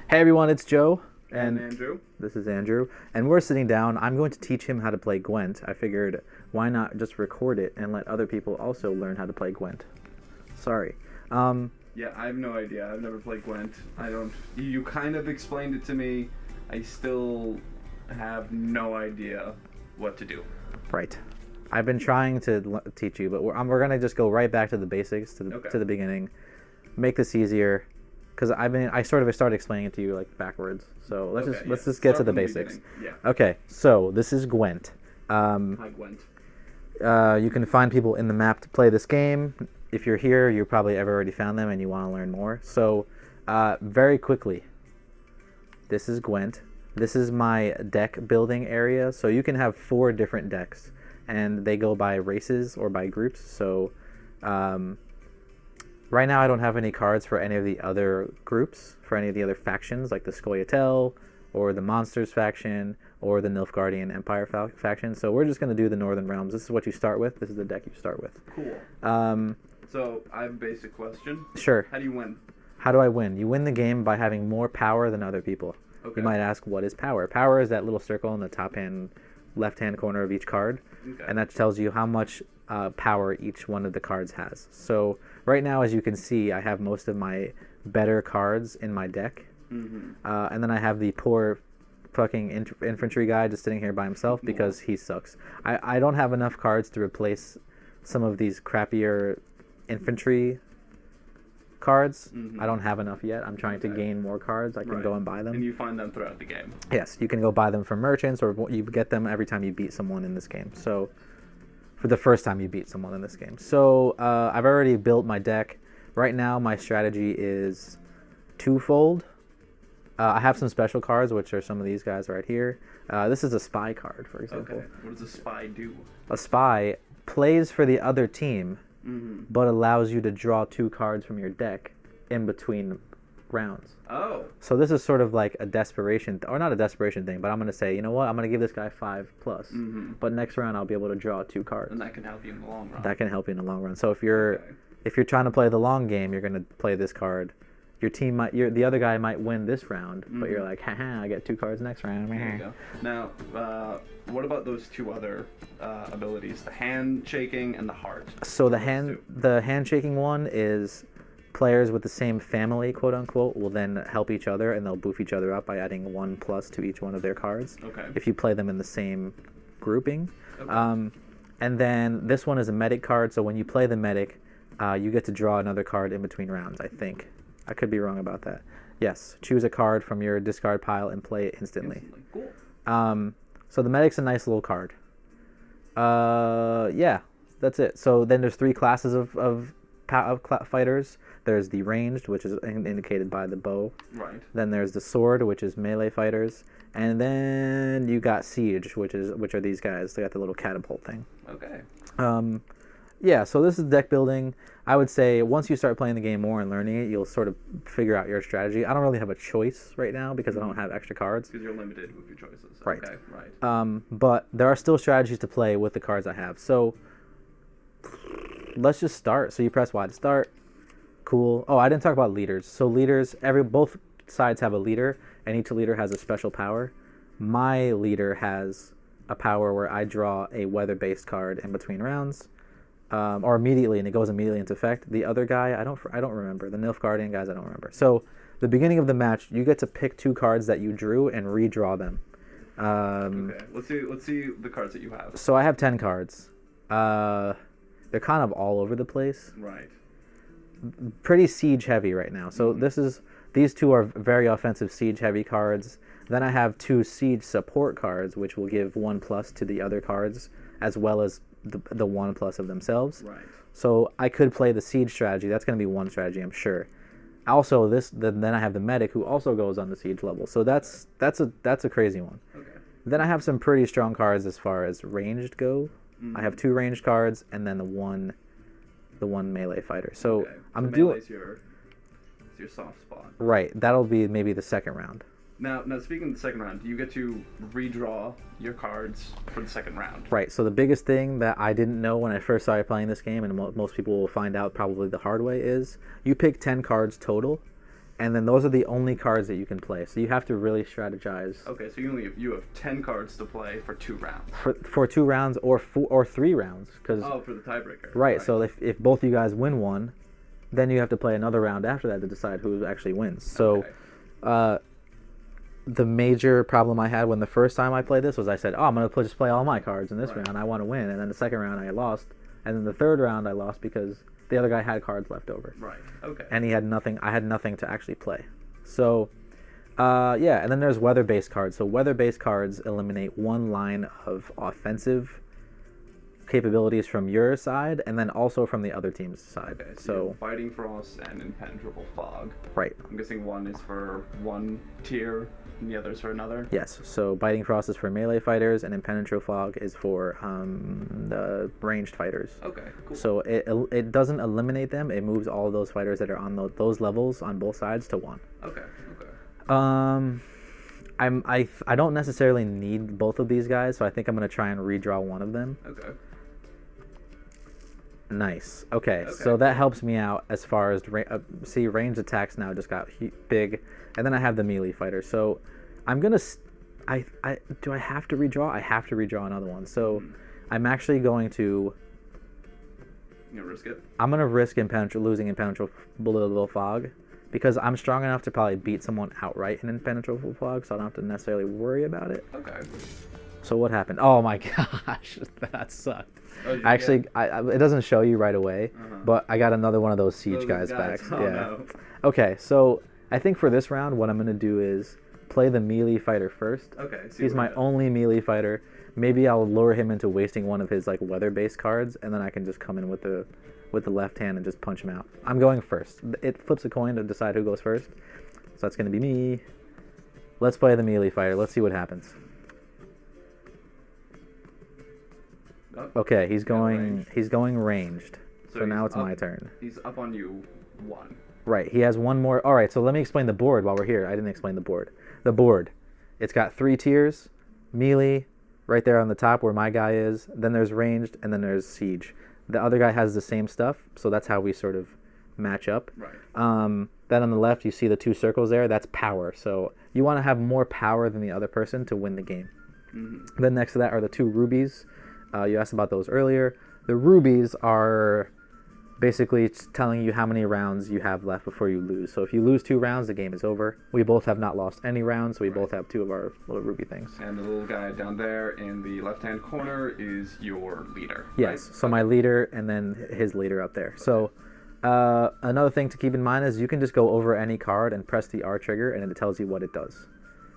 Hey everyone, it's Joe. And Andrew. This is Andrew. And we're sitting down. I'm going to teach him how to play Gwent. I figured, why not just record it and let other people also learn how to play Gwent? Sorry. Yeah, I have no idea. I've never played Gwent. I don't... You kind of explained it to me. I still have no idea what to do. Right. I've been trying to teach you, but we're going to just go right back to the basics, to the beginning. Make this easier. Because I sort of started explaining it to you like backwards. So let's just get to the basics. Yeah. Okay, so this is Gwent. Hi, Gwent. You can find people in the map to play this game. If you're here, you probably have already found them and you want to learn more. So, very quickly, this is Gwent. This is my deck building area. So you can have 4 different decks, and they go by races or by groups. So, right now I don't have any cards for any of the other groups, for any of the other factions, like the Scoia'tael, or the Monsters faction, or the Nilfgaardian Empire faction. So we're just going to do the Northern Realms. This is what you start with. This is the deck you start with. Cool. So I have a basic question. Sure. How do you win? How do I win? You win the game by having more power than other people. Okay. You might ask, what is power? Power is that little circle in the left-hand corner of each card, Okay. and that tells you how much power each one of the cards has. So right now, as you can see, I have most of my better cards in my deck, and then I have the poor fucking infantry guy just sitting here by himself because he sucks. I don't have enough cards to replace some of these crappier infantry cards. I don't have enough yet. I'm trying to gain more cards. I can go and buy them. And you find them throughout the game. Yes, you can go buy them from merchants, or you get them every time you beat someone in this game. So, for the first time you beat someone in this game. So, I've already built my deck. Right now, my strategy is twofold. I have some special cards, which are some of these guys right here. This is a spy card, for example. Okay. What does a spy do? A spy plays for the other team, but allows you to draw 2 cards from your deck in between rounds. Oh. So this is sort of like a desperation, or not a desperation thing, but I'm going to say, you know what, I'm going to give this guy 5+, but next round I'll be able to draw 2 cards. And that can help you in the long run. That can help you in the long run. So if you're trying to play the long game, you're going to play this card. Your team the other guy might win this round, but you're like, haha, I get 2 cards next round. There you go. Now, what about those 2 other abilities, the handshaking and the heart? So the handshaking one is players with the same family, quote unquote, will then help each other, and they'll boof each other up by adding 1+ to each one of their cards. Okay. If you play them in the same grouping. Okay. And then this one is a medic card, so when you play the medic, you get to draw another card in between rounds, I think. I could be wrong about that. Yes, choose a card from your discard pile and play it instantly. Cool. So the medic's a nice little card. Yeah, that's it. So then there's 3 classes of fighters. There's the ranged, which is indicated by the bow. Right. Then there's the sword, which is melee fighters. And then you got siege, which are these guys. They got the little catapult thing. Okay. Yeah, so this is deck building. I would say once you start playing the game more and learning it, you'll sort of figure out your strategy. I don't really have a choice right now because I don't have extra cards. Because you're limited with your choices. Right. Okay, right. But there are still strategies to play with the cards I have. So let's just start. So you press Y to start. Cool. Oh, I didn't talk about leaders. So leaders, both sides have a leader, and each leader has a special power. My leader has a power where I draw a weather-based card in between rounds. Or immediately, and it goes immediately into effect. The other guy, I don't remember. The Nilfgaardian guys, I don't remember. So, the beginning of the match, you get to pick 2 cards that you drew and redraw them. Okay, let's see the cards that you have. So I have 10 cards. They're kind of all over the place. Right. Pretty siege heavy right now. So these 2 are very offensive siege heavy cards. Then I have 2 siege support cards, which will give 1+ to the other cards, as well as the 1+ of themselves. Right. So I could play the siege strategy. That's going to be one strategy, I'm sure. Also, then I have the medic who also goes on the siege level. So that's a crazy one. Okay. Then I have some pretty strong cards as far as ranged go. I have 2 ranged cards and then the one melee fighter. So I'm doing. It's your soft spot. Right. That'll be maybe the second round. Now, speaking of the second round, you get to redraw your cards for the second round. Right, so the biggest thing that I didn't know when I first started playing this game, and most people will find out probably the hard way, is you pick 10 cards total, and then those are the only cards that you can play. So you have to really strategize. Okay, so you have 10 cards to play for 2 rounds. For 2 rounds or 3 rounds. For the tiebreaker. Right, so if both you guys win one, then you have to play another round after that to decide who actually wins. So the major problem I had when the first time I played this was I said, I'm going to just play all my cards in this round. I want to win. And then the second round I lost. And then the third round I lost because the other guy had cards left over. Right, okay. And he had nothing. I had nothing to actually play. So, and then there's weather-based cards. So weather-based cards eliminate one line of offensive capabilities from your side and then also from the other team's side. Okay, so Fighting Frost and Impenetrable Fog. Right. I'm guessing one is for one tier and the other is for another? Yes. So Biting Frost is for melee fighters and Impenetrable Fog is for the ranged fighters. Okay, cool. So it doesn't eliminate them. It moves all of those fighters that are on those levels on both sides to 1. Okay. I don't necessarily need both of these guys, so I think I'm going to try and redraw one of them. Okay. Nice. Okay, so that helps me out as far as see ranged attacks now just got big, and then I have the melee fighter. So I'm gonna do I have to redraw? I have to redraw another one. So I'm actually going to. You gonna risk it? I'm gonna risk losing Impenetrable Fog because I'm strong enough to probably beat someone outright in Impenetrable Fog, so I don't have to necessarily worry about it. Okay. So what happened? Oh my gosh, that sucked. Oh, Actually, it doesn't show you right away, but I got another one of those siege guys back. Oh, yeah. No. Okay, so I think for this round, what I'm going to do is play the melee fighter first. Okay. He's my only melee fighter. Maybe I'll lure him into wasting one of his like weather-based cards, and then I can just come in with the left hand and just punch him out. I'm going first. It flips a coin to decide who goes first. So that's going to be me. Let's play the melee fighter. Let's see what happens. Okay, he's going ranged. So now it's my turn. He's up on you 1. Right, he has one more. All right, so let me explain the board while we're here. I didn't explain the board. The board, it's got 3 tiers. Melee, right there on the top where my guy is. Then there's ranged, and then there's siege. The other guy has the same stuff, so that's how we sort of match up. Right. Then on the left, you see the 2 circles there. That's power. So you want to have more power than the other person to win the game. Mm-hmm. Then next to that are the 2 rubies. You asked about those earlier. The rubies are basically telling you how many rounds you have left before you lose. So if you lose 2 rounds, the game is over. We both have not lost any rounds, so we both have 2 of our little ruby things. And the little guy down there in the left-hand corner is your leader. Yes, right? So my leader and then his leader up there. Okay. So another thing to keep in mind is you can just go over any card and press the R trigger, and it tells you what it does.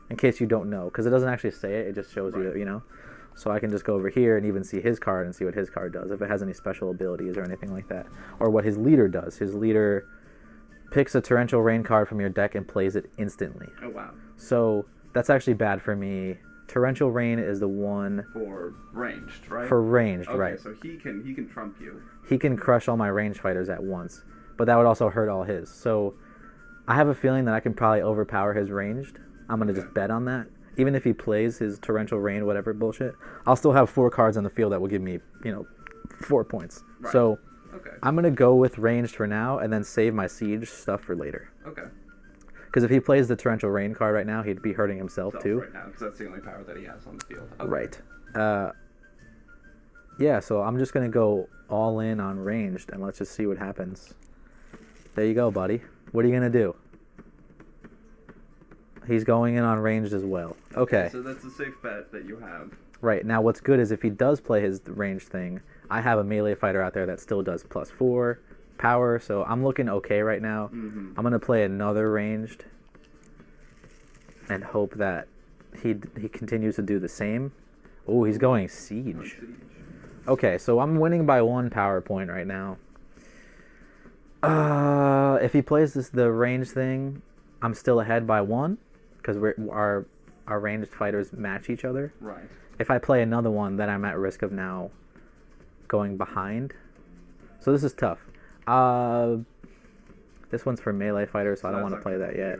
In case you don't know, because it doesn't actually say it, it just shows you, you know. So I can just go over here and even see his card and see what his card does, if it has any special abilities or anything like that. Or what his leader does. His leader picks a Torrential Rain card from your deck and plays it instantly. Oh, wow. So that's actually bad for me. Torrential Rain is the one... For ranged, right? For ranged, okay, right. So he can trump you. He can crush all my ranged fighters at once. But that would also hurt all his. So I have a feeling that I can probably overpower his ranged. I'm going to just bet on that. Even if he plays his Torrential Rain, whatever bullshit, I'll still have 4 cards on the field that will give me, 4 points. Right. So I'm going to go with ranged for now and then save my siege stuff for later. Okay. Because if he plays the Torrential Rain card right now, he'd be hurting himself too. Right now, because that's the only power that he has on the field. Okay. Right. Yeah, so I'm just going to go all in on ranged and let's just see what happens. There you go, buddy. What are you going to do? He's going in on ranged as well. Okay. So that's a safe bet that you have. Right. Now what's good is if he does play his ranged thing, I have a melee fighter out there that still does +4 power, so I'm looking okay right now. Mm-hmm. I'm going to play another ranged and hope that he continues to do the same. Oh, he's going siege. Okay, so I'm winning by 1 power point right now. If he plays the ranged thing, I'm still ahead by 1. Because our ranged fighters match each other. Right. If I play another one, then I'm at risk of now going behind. So this is tough. This one's for melee fighters, so I don't want to play that yet.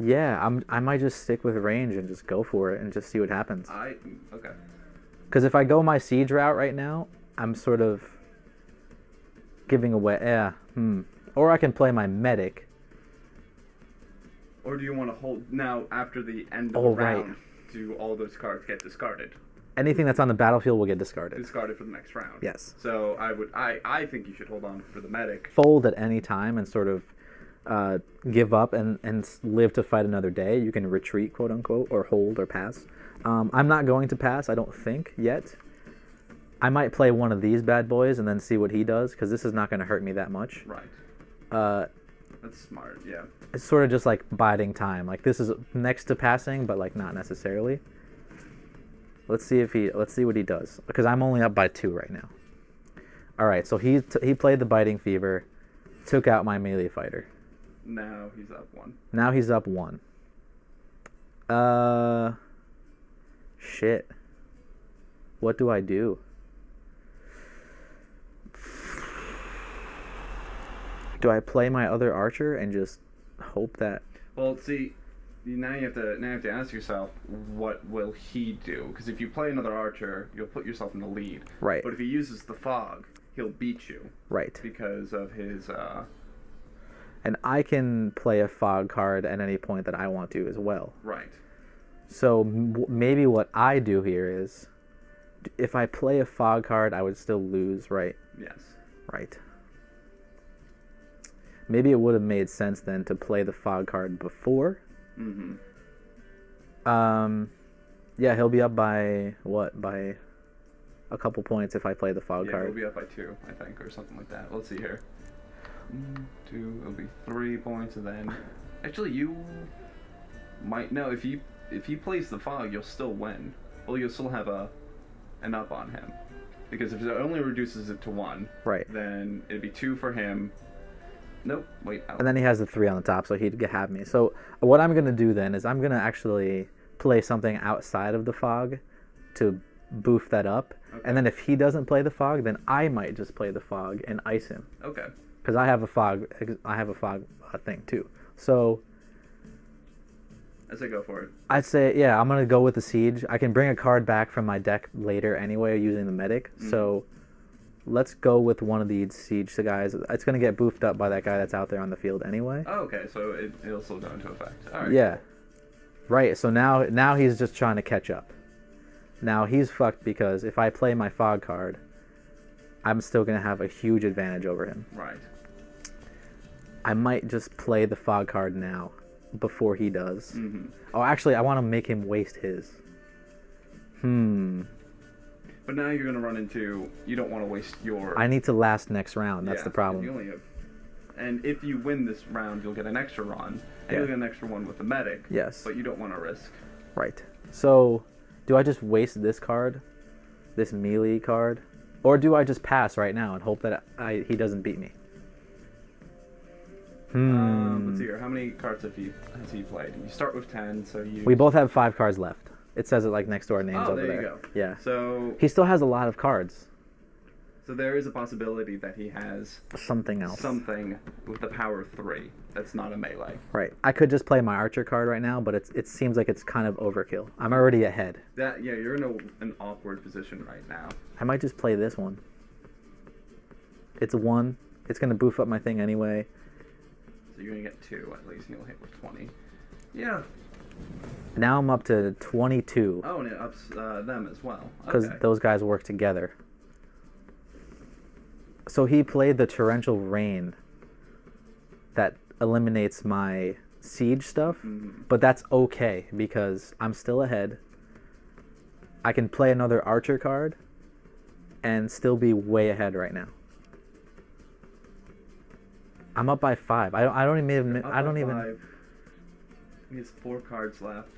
Yeah, I might just stick with range and just go for it and just see what happens. Okay. Because if I go my siege route right now, I'm sort of giving away. Yeah. Or I can play my medic. Or do you want to hold now after the end of the round? Do all those cards get discarded? Anything that's on the battlefield will get discarded. Discarded for the next round. Yes. So I think you should hold on for the medic. Fold at any time and sort of give up and live to fight another day. You can retreat, quote unquote, or hold or pass. I'm not going to pass, I don't think, yet. I might play one of these bad boys and then see what he does, because this is not going to hurt me that much. Right. That's smart, yeah. It's sort of just like biding time. Like, this is next to passing, but like not necessarily. Let's see what he does, because I'm only up by 2 right now. All right, so he played the Biting Fever, took out my melee fighter. Now he's up 1. Now he's up 1. Shit. What do I do? Do I play my other archer and just hope that? Well, see, now you have to ask yourself, what will he do? Because if you play another archer, you'll put yourself in the lead. Right. But if he uses the fog, he'll beat you. Right. Because of his. And I can play a fog card at any point that I want to as well. Right. So maybe what I do here is, if I play a fog card, I would still lose, right? Yes. Right. Maybe it would have made sense then to play the fog card before. Mm-hmm. Yeah, he'll be up by what? By a couple points if I play the fog card. He'll be up by 2, I think, or something like that. Let's see here. 2, it'll be 3 points, and then actually you might know if he plays the fog, you'll still win. Well, you'll still have an up on him, because if it only reduces it to 1, right, then it'd be 2 for him. Nope, wait. And then he has the 3 on the top, so he'd have me. So what I'm gonna do then is I'm gonna actually play something outside of the fog to boof that up, and then if he doesn't play the fog, then I might just play the fog and ice him. Okay. Because I have a fog thing too. So I say go for it. I'd say, yeah, I'm gonna go with the siege. I can bring a card back from my deck later anyway using the medic. Mm-hmm. So let's go with one of these siege guys. It's gonna get boofed up by that guy that's out there on the field anyway. Oh, okay. So it'll still go into effect. All right. Yeah. Right. So now he's just trying to catch up. Now he's fucked because if I play my fog card, I'm still gonna have a huge advantage over him. Right. I might just play the fog card now before he does. Mm-hmm. Oh, actually, I want to make him waste his. But now you're going to run into, you don't want to waste your... I need to last next round. That's the problem. You only have, and if you win this round, you'll get an extra run. And you'll get an extra one with the medic. Yes. But you don't want to risk. Right. So, do I just waste this card? This melee card? Or do I just pass right now and hope that he doesn't beat me? Let's see here. How many cards has he played? You start with 10, so you... We both have 5 cards left. It says it like next to our names over there. Oh, there you go. Yeah. So... He still has a lot of cards. So there is a possibility that he has... Something else. Something with the power of 3 that's not a melee. Right. I could just play my archer card right now, but it seems like it's kind of overkill. I'm already ahead. Yeah, you're in an awkward position right now. I might just play this one. It's a 1. It's going to boof up my thing anyway. So you're going to get 2 at least, and you'll hit with 20. Yeah. Now I'm up to 22. Oh, and it ups them as well. Because those guys work together. So he played the Torrential Rain that eliminates my siege stuff, but that's okay because I'm still ahead. I can play another archer card and still be way ahead right now. I'm up by 5. I don't even. He has 4 cards left.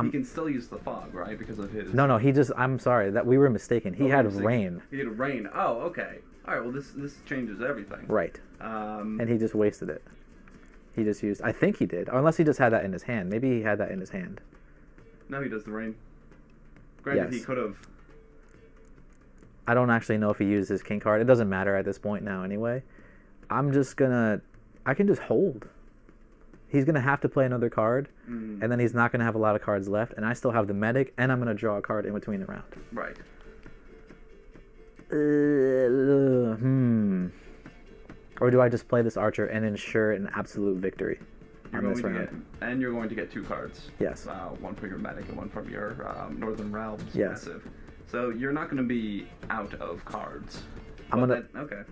He can still use the fog, right? Because of his... No, I'm sorry. That we were mistaken. He had rain. He had rain. Oh, okay. All right, well, this changes everything. Right. And he just wasted it. He just used... I think he did. Or unless he just had that in his hand. Maybe he had that in his hand. No, he does the rain. Granted, he could have... I don't actually know if he used his king card. It doesn't matter at this point now anyway. I'm just gonna... I can just hold. he's going to have to play another card, and then he's not going to have a lot of cards left, and I still have the medic, and I'm going to draw a card in between the round. Right. Or do I just play this archer and ensure an absolute victory on this round? And you're going to get 2 cards. Yes. One from your medic and one from your Northern Realms. Yes. Massive. So you're not going to be out of cards. I'm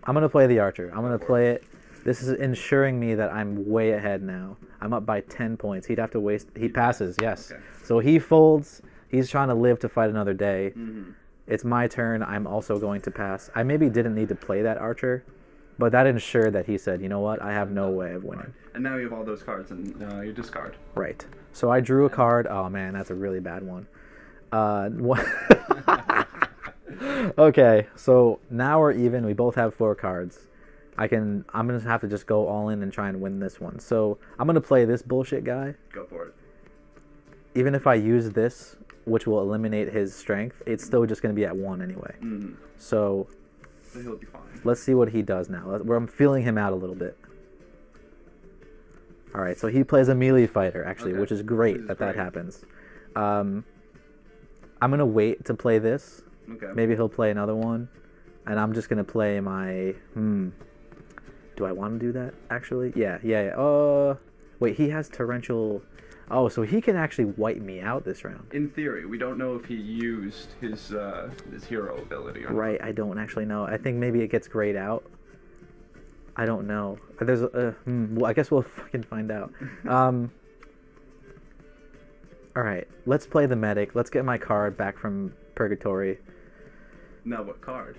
gonna play the archer. I'm gonna play it. This is ensuring me that I'm way ahead now. I'm up by 10 points. He'd have to waste. He passes. Yes. Okay. So he folds. He's trying to live to fight another day. Mm-hmm. It's my turn. I'm also going to pass. I maybe didn't need to play that archer, but that ensured that he said, you know what? I have no way of winning. Right. And now you have all those cards and you discard. Right. So I drew a card. Oh man, that's a really bad one. Okay, so now we're even. We both have 4 cards. I'm gonna have to just go all in and try and win this one. So I'm gonna play this bullshit guy. Go for it. Even if I use this, which will eliminate his strength, it's still just gonna be at 1 anyway. Mm-hmm. So he'll be fine. Let's see what he does now. I'm feeling him out a little bit. All right, so he plays a melee fighter actually, which is great that happens. I'm gonna wait to play this. Okay. Maybe he'll play another one, and I'm just gonna play my. Do I want to do that actually? Yeah. Wait, he has torrential. Oh, so he can actually wipe me out this round. In theory, we don't know if he used his hero ability or not. Right, I don't actually know. I think maybe it gets grayed out. I don't know. There's well, I guess we'll fucking find out. All right, let's play the medic. Let's get my card back from Purgatory. Now what card?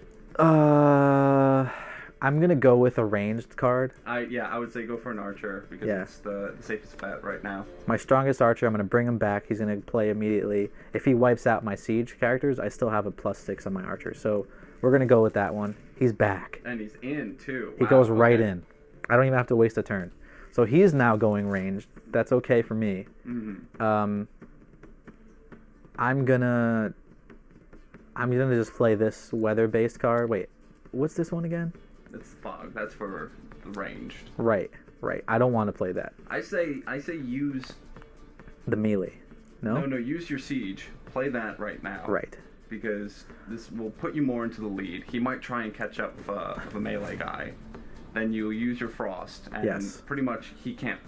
I'm gonna go with a ranged card. I would say go for an archer because it's the safest bet right now. My strongest archer. I'm gonna bring him back. He's gonna play immediately. If he wipes out my siege characters, I still have a +6 on my archer. So we're gonna go with that one. He's back. And he's in too. He goes right in. I don't even have to waste a turn. So he's now going ranged. That's okay for me. Mm-hmm. I'm gonna just play this weather-based card. Wait, what's this one again? It's fog. That's for the ranged. Right. I don't want to play that. I say use the melee. No. No. Use your siege. Play that right now. Right. Because this will put you more into the lead. He might try and catch up with a melee guy. Then you use your frost, and pretty much he can't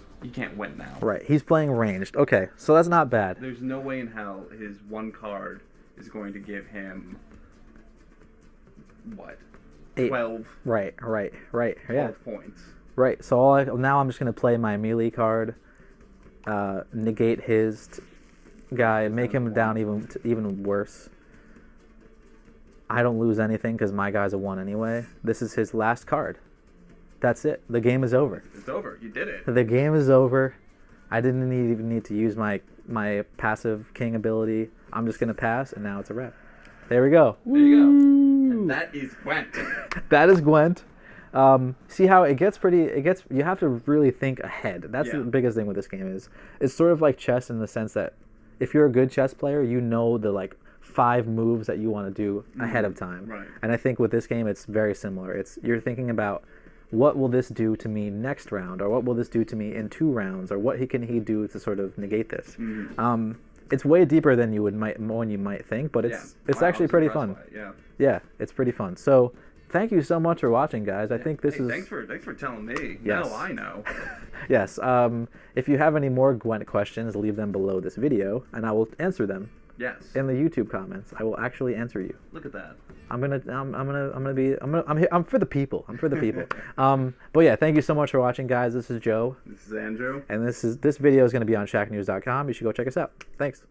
win now. Right. He's playing ranged. Okay, so that's not bad. There's no way in hell his one card is going to give him what? 12. Right. 12 points. Right. So now I'm just gonna play my melee card, negate his guy, and make him down even worse. I don't lose anything because my guy's a 1 anyway. This is his last card. That's it. The game is over. It's over. You did it. The game is over. I didn't even need to use my passive king ability. I'm just gonna pass, and now it's a wrap. There we go. There you go. And that is Gwent. That is Gwent. See how it gets pretty. You have to really think ahead. That's the biggest thing with this game is it's sort of like chess in the sense that if you're a good chess player, you know the 5 moves that you want to do ahead of time. Right. And I think with this game, it's very similar. You're thinking about what will this do to me next round, or what will this do to me in 2 rounds, or what can he do to sort of negate this. It's way deeper than you might think, but it's actually pretty fun. Yeah, it's pretty fun. So thank you so much for watching, guys. I think this is. Thanks for telling me. Yes. Now I know. Yes. If you have any more Gwent questions, leave them below this video, and I will answer them. Yes. In the YouTube comments, I will actually answer you. Look at that. I'm for the people. But yeah, thank you so much for watching, guys. This is Joe. This is Andrew. And this video is going to be on shacknews.com. You should go check us out. Thanks.